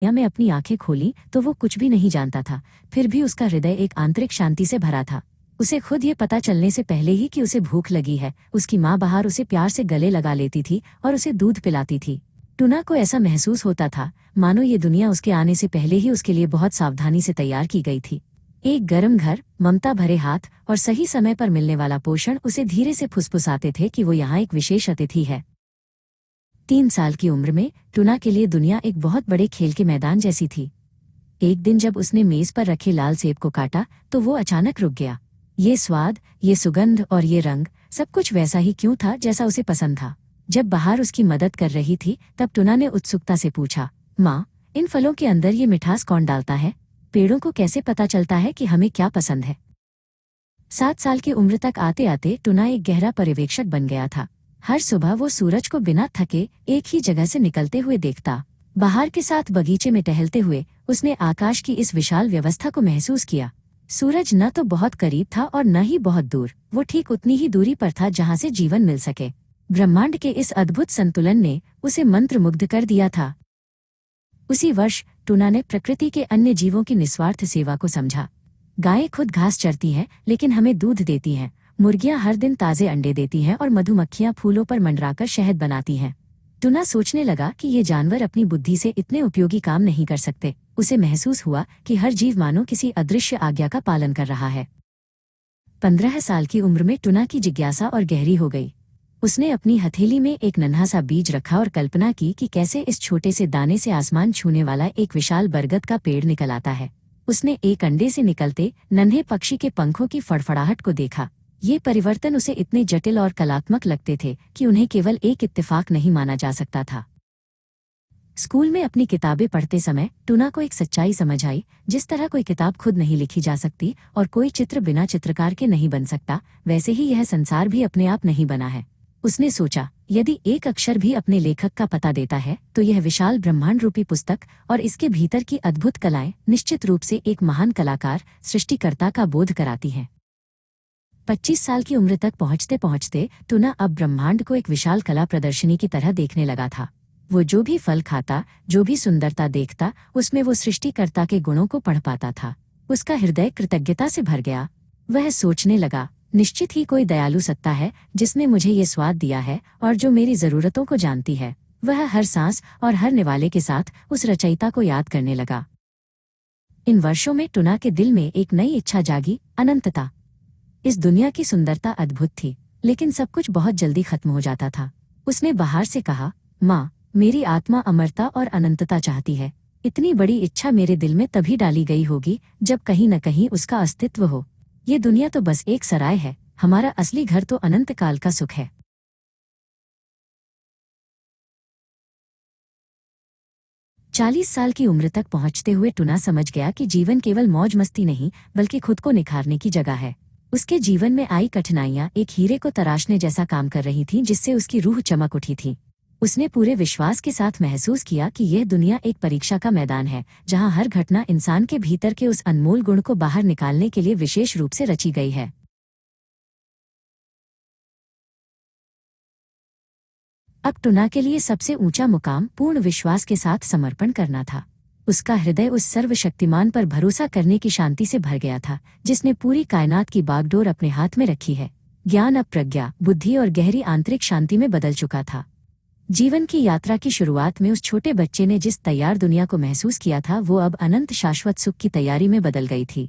दुनिया में अपनी आंखें खोली तो वो कुछ भी नहीं जानता था। फिर भी उसका हृदय एक आंतरिक शांति से भरा था। उसे खुद ये पता चलने से पहले ही कि उसे भूख लगी है, उसकी माँ बाहर उसे प्यार से गले लगा लेती थी और उसे दूध पिलाती थी। टुना को ऐसा महसूस होता था मानो ये दुनिया उसके आने से पहले ही उसके लिए बहुत सावधानी से तैयार की गई थी। एक गर्म घर, ममता भरे हाथ और सही समय पर मिलने वाला पोषण उसे धीरे से फुसफुसाते थे कि वो यहाँ एक विशेष अतिथि है। 3 साल की उम्र में टुना के लिए दुनिया एक बहुत बड़े खेल के मैदान जैसी थी। एक दिन जब उसने मेज पर रखे लाल सेब को काटा तो वो अचानक रुक गया। ये स्वाद, ये सुगंध और ये रंग, सब कुछ वैसा ही क्यों था जैसा उसे पसंद था। जब बाहर उसकी मदद कर रही थी तब टुना ने उत्सुकता से पूछा, माँ, इन फलों के अंदर ये मिठास कौन डालता है? पेड़ों को कैसे पता चलता है कि हमें क्या पसंद है? 7 साल की उम्र तक आते आते टुना एक गहरा पर्यवेक्षक बन गया था। हर सुबह वो सूरज को बिना थके एक ही जगह से निकलते हुए देखता। बाहर के साथ बगीचे में टहलते हुए उसने आकाश की इस विशाल व्यवस्था को महसूस किया। सूरज न तो बहुत करीब था और न ही बहुत दूर, वो ठीक उतनी ही दूरी पर था जहाँ से जीवन मिल सके। ब्रह्मांड के इस अद्भुत संतुलन ने उसे मंत्रमुग्ध कर दिया था। उसी वर्ष टुना ने प्रकृति के अन्य जीवों की निस्वार्थ सेवा को समझा। गायें खुद घास चरती हैं लेकिन हमें दूध देती हैं, मुर्गियां हर दिन ताजे अंडे देती हैं और मधुमक्खियां फूलों पर मंडराकर शहद बनाती हैं। टुना सोचने लगा कि ये जानवर अपनी बुद्धि से इतने उपयोगी काम नहीं कर सकते। उसे महसूस हुआ कि हर जीव मानो किसी अदृश्य आज्ञा का पालन कर रहा है। 15 साल की उम्र में टुना की जिज्ञासा और गहरी हो गई। उसने अपनी हथेली में एक नन्हा सा बीज रखा और कल्पना की कि कैसे इस छोटे से दाने से आसमान छूने वाला एक विशाल बरगद का पेड़ निकल आता है। उसने एक अंडे से निकलते नन्हे पक्षी के पंखों की फड़फड़ाहट को देखा। ये परिवर्तन उसे इतने जटिल और कलात्मक लगते थे कि उन्हें केवल एक इत्तेफाक नहीं माना जा सकता था। स्कूल में अपनी किताबें पढ़ते समय टुना को एक सच्चाई समझ आई। जिस तरह कोई किताब खुद नहीं लिखी जा सकती और कोई चित्र बिना चित्रकार के नहीं बन सकता, वैसे ही यह संसार भी अपने आप नहीं बना है। उसने सोचा, यदि एक अक्षर भी अपने लेखक का पता देता है तो यह विशाल ब्रह्मांड रूपी पुस्तक और इसके भीतर की अद्भुत कलाएं निश्चित रूप से एक महान कलाकार, सृष्टिकर्ता का बोध कराती हैं। 25 साल की उम्र तक पहुंचते पहुंचते टुना अब ब्रह्मांड को एक विशाल कला प्रदर्शनी की तरह देखने लगा था। वो जो भी फल खाता, जो भी सुंदरता देखता, उसमें वो सृष्टिकर्ता के गुणों को पढ़ पाता था। उसका हृदय कृतज्ञता से भर गया। वह सोचने लगा, निश्चित ही कोई दयालु सत्ता है जिसने मुझे ये स्वाद दिया है और जो मेरी जरूरतों को जानती है। वह हर सांस और हर निवाले के साथ उस रचयिता को याद करने लगा। इन वर्षों में टुना के दिल में एक नई इच्छा जागी, अनंतता। इस दुनिया की सुंदरता अद्भुत थी, लेकिन सब कुछ बहुत जल्दी खत्म हो जाता था। उसने बाहर से कहा, माँ, मेरी आत्मा अमरता और अनंतता चाहती है। इतनी बड़ी इच्छा मेरे दिल में तभी डाली गई होगी जब कहीं न कहीं उसका अस्तित्व हो। ये दुनिया तो बस एक सराय है, हमारा असली घर तो अनंत काल का सुख है। 40 साल की उम्र तक पहुंचते हुए टुना समझ गया कि जीवन केवल मौज मस्ती नहीं बल्कि खुद को निखारने की जगह है। उसके जीवन में आई कठिनाइयां एक हीरे को तराशने जैसा काम कर रही थीं, जिससे उसकी रूह चमक उठी थी। उसने पूरे विश्वास के साथ महसूस किया कि यह दुनिया एक परीक्षा का मैदान है, जहां हर घटना इंसान के भीतर के उस अनमोल गुण को बाहर निकालने के लिए विशेष रूप से रची गई है। अब टुना के लिए सबसे ऊंचा मुकाम पूर्ण विश्वास के साथ समर्पण करना था। उसका हृदय उस सर्वशक्तिमान पर भरोसा करने की शांति से भर गया था, जिसने पूरी कायनात की बागडोर अपने हाथ में रखी है। ज्ञान अब प्रज्ञा, बुद्धि और गहरी आंतरिक शांति में बदल चुका था। जीवन की यात्रा की शुरुआत में उस छोटे बच्चे ने जिस तैयार दुनिया को महसूस किया था, वो अब अनंत शाश्वत सुख की तैयारी में बदल गई थी।